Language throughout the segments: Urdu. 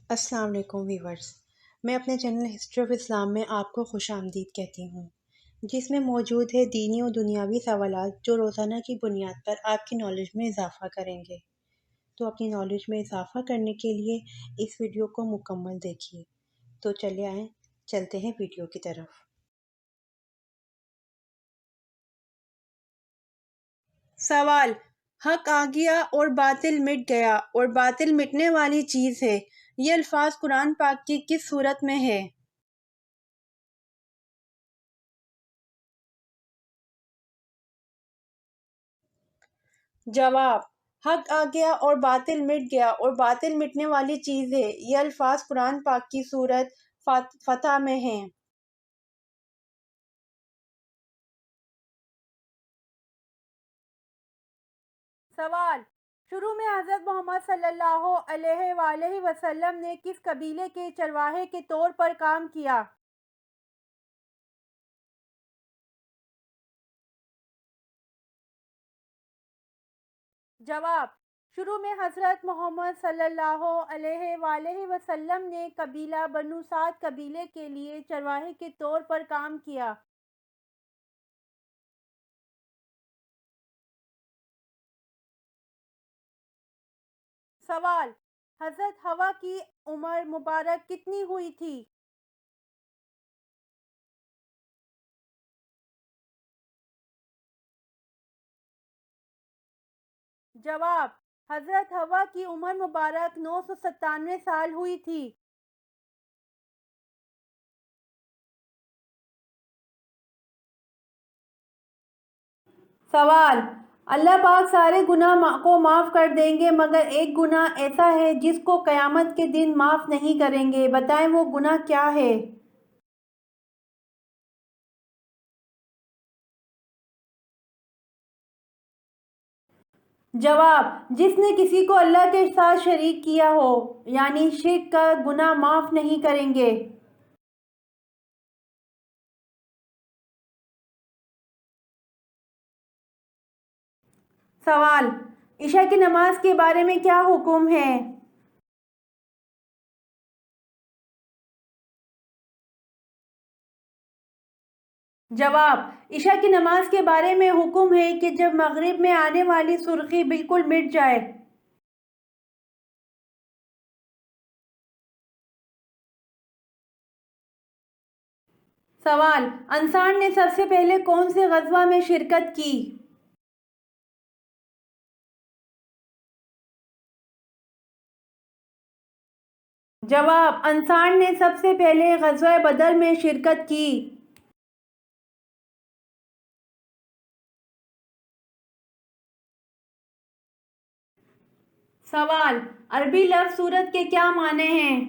السلام علیکم ویورز، میں اپنے چینل ہسٹری آف اسلام میں آپ کو خوش آمدید کہتی ہوں، جس میں موجود ہے دینی و دنیاوی سوالات جو روزانہ کی بنیاد پر آپ کی نالج میں اضافہ کریں گے۔ تو اپنی نالج میں اضافہ کرنے کے لیے اس ویڈیو کو مکمل دیکھیے۔ تو چلے آئیں، چلتے ہیں ویڈیو کی طرف۔ سوال: حق آ گیا اور باطل مٹ گیا اور باطل مٹنے والی چیز ہے، یہ الفاظ قرآن پاک کی کس سورت میں ہے؟ جواب: حق آ گیا اور باطل مٹ گیا اور باطل مٹنے والی چیز ہے، یہ الفاظ قرآن پاک کی سورت فتح میں ہیں۔ سوال: شروع میں حضرت محمد صلی اللہ علیہ وآلہ وسلم نے کس قبیلے کے چرواہے کے طور پر کام کیا؟ جواب: شروع میں حضرت محمد صلی اللہ علیہ وآلہ وسلم نے قبیلہ بنو سعد قبیلے کے لیے چرواہے کے طور پر کام کیا۔ سوال: حضرت حوا کی عمر مبارک کتنی ہوئی تھی؟ جواب: حضرت حوا کی عمر مبارک 997 سال ہوئی تھی۔ سوال: اللہ پاک سارے گناہ کو معاف کر دیں گے مگر ایک گناہ ایسا ہے جس کو قیامت کے دن معاف نہیں کریں گے، بتائیں وہ گناہ کیا ہے؟ جواب: جس نے کسی کو اللہ کے ساتھ شریک کیا ہو، یعنی شرک کا گناہ معاف نہیں کریں گے۔ سوال: عشاء کی نماز کے بارے میں کیا حکم ہے؟ جواب: عشاء کی نماز کے بارے میں حکم ہے کہ جب مغرب میں آنے والی سرخی بالکل مٹ جائے۔ سوال: انصار نے سب سے پہلے کون سے غزوہ میں شرکت کی؟ جواب: انصار نے سب سے پہلے غزوہ بدر میں شرکت کی۔ سوال: عربی لفظ سورت کے کیا معنی ہیں؟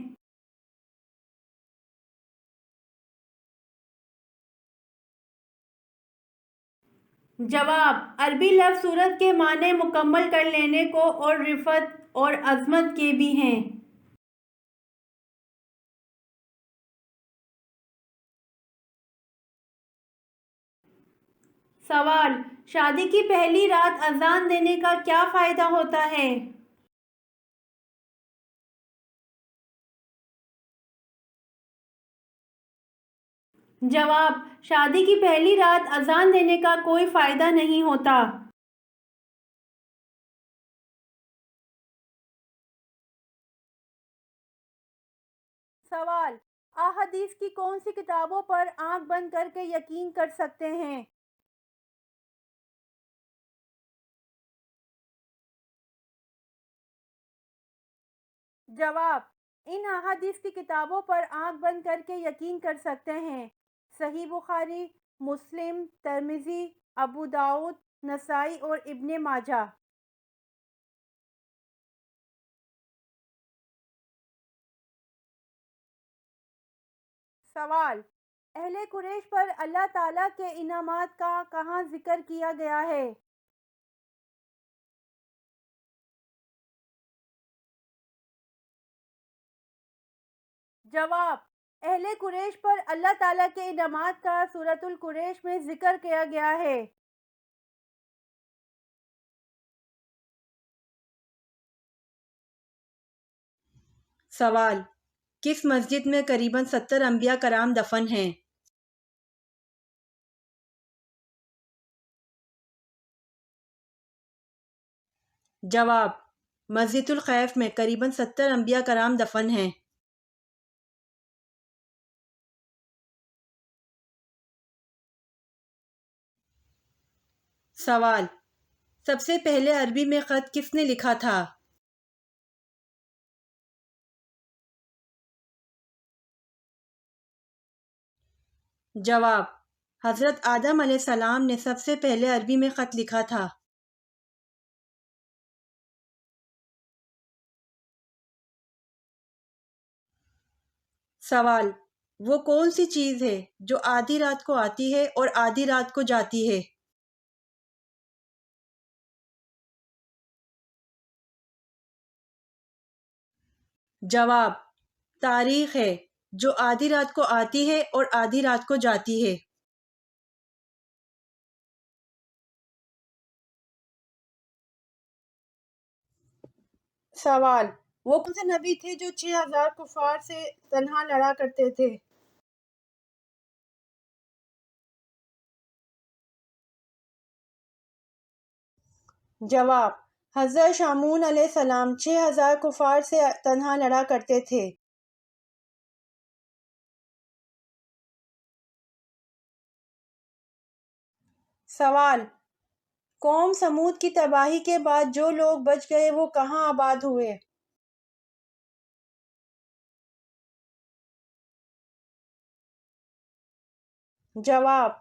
جواب: عربی لفظ سورت کے معنی مکمل کر لینے کو اور رفعت اور عظمت کے بھی ہیں۔ سوال: شادی کی پہلی رات اذان دینے کا کیا فائدہ ہوتا ہے؟ جواب: شادی کی پہلی رات اذان دینے کا کوئی فائدہ نہیں ہوتا۔ سوال: احادیث کی کون سی کتابوں پر آنکھ بند کر کے یقین کر سکتے ہیں؟ جواب: ان احادیث کی کتابوں پر آنکھ بند کر کے یقین کر سکتے ہیں: صحیح بخاری، مسلم، ترمذی، ابو داؤد، نسائی اور ابن ماجہ۔ سوال: اہل قریش پر اللہ تعالیٰ کے انعامات کا کہاں ذکر کیا گیا ہے؟ جواب: اہل قریش پر اللہ تعالیٰ کے انعامات کا سورۃ القریش میں ذکر کیا گیا ہے۔ سوال: کس مسجد میں قریباً 70 انبیاء کرام دفن ہیں؟ جواب: مسجد الخیف میں قریباً 70 انبیاء کرام دفن ہیں۔ سوال: سب سے پہلے عربی میں خط کس نے لکھا تھا؟ جواب: حضرت آدم علیہ السلام نے سب سے پہلے عربی میں خط لکھا تھا۔ سوال: وہ کون سی چیز ہے جو آدھی رات کو آتی ہے اور آدھی رات کو جاتی ہے؟ جواب: تاریخ ہے، جو آدھی رات کو آتی ہے اور آدھی رات کو جاتی ہے۔ سوال: وہ کون سے نبی تھے جو 6000 کفار سے تنہا لڑا کرتے تھے؟ جواب: حضرت شامون علیہ السلام 6000 کفار سے تنہا لڑا کرتے تھے۔ سوال: قوم سمود کی تباہی کے بعد جو لوگ بچ گئے وہ کہاں آباد ہوئے؟ جواب: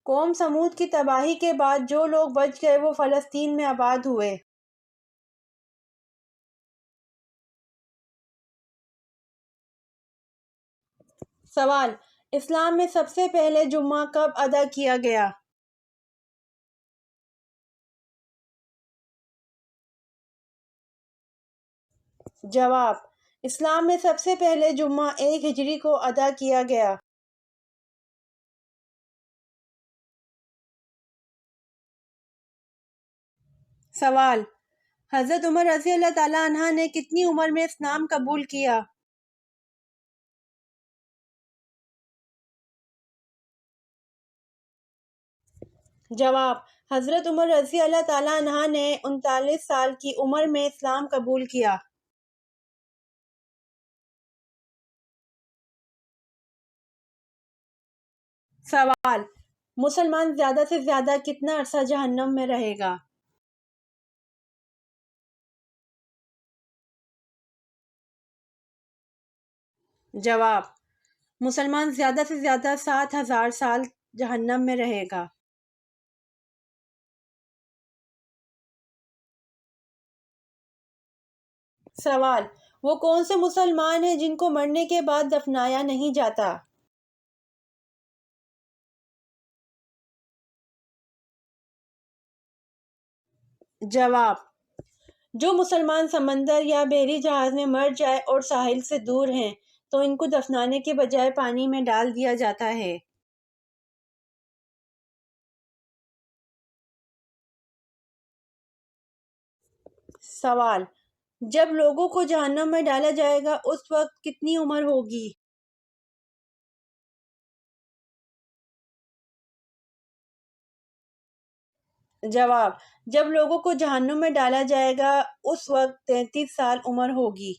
قوم سمود کی تباہی کے بعد جو لوگ بچ گئے وہ فلسطین میں آباد ہوئے۔ سوال: اسلام میں سب سے پہلے جمعہ کب ادا کیا گیا؟ جواب: اسلام میں سب سے پہلے جمعہ 1 ہجری کو ادا کیا گیا۔ سوال: حضرت عمر رضی اللہ تعالیٰ عنہ نے کتنی عمر میں اسلام قبول کیا؟ جواب: حضرت عمر رضی اللہ تعالیٰ عنہ نے 39 سال کی عمر میں اسلام قبول کیا۔ سوال: مسلمان زیادہ سے زیادہ کتنا عرصہ جہنم میں رہے گا؟ جواب: مسلمان زیادہ سے زیادہ 7000 سال جہنم میں رہے گا۔ سوال: وہ کون سے مسلمان ہیں جن کو مرنے کے بعد دفنایا نہیں جاتا؟ جواب: جو مسلمان سمندر یا بحری جہاز میں مر جائے اور ساحل سے دور ہیں تو ان کو دفنانے کے بجائے پانی میں ڈال دیا جاتا ہے۔ سوال: جب لوگوں کو جہنم میں ڈالا جائے گا اس وقت کتنی عمر ہوگی؟ جواب: جب لوگوں کو جہنم میں ڈالا جائے گا اس وقت 33 سال عمر ہوگی۔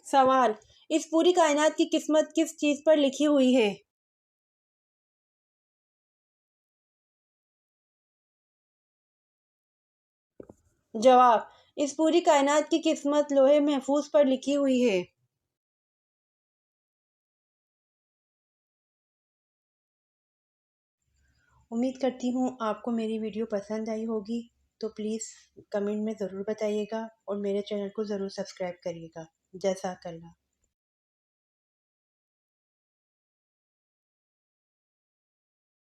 سوال: اس پوری کائنات کی قسمت کس چیز پر لکھی ہوئی ہے؟ جواب: اس پوری کائنات کی قسمت لوح محفوظ پر لکھی ہوئی ہے۔ امید کرتی ہوں آپ کو میری ویڈیو پسند آئی ہوگی، تو پلیز کمنٹ میں ضرور بتائیے گا اور میرے چینل کو ضرور سبسکرائب کریے گا۔ جزاک اللہ۔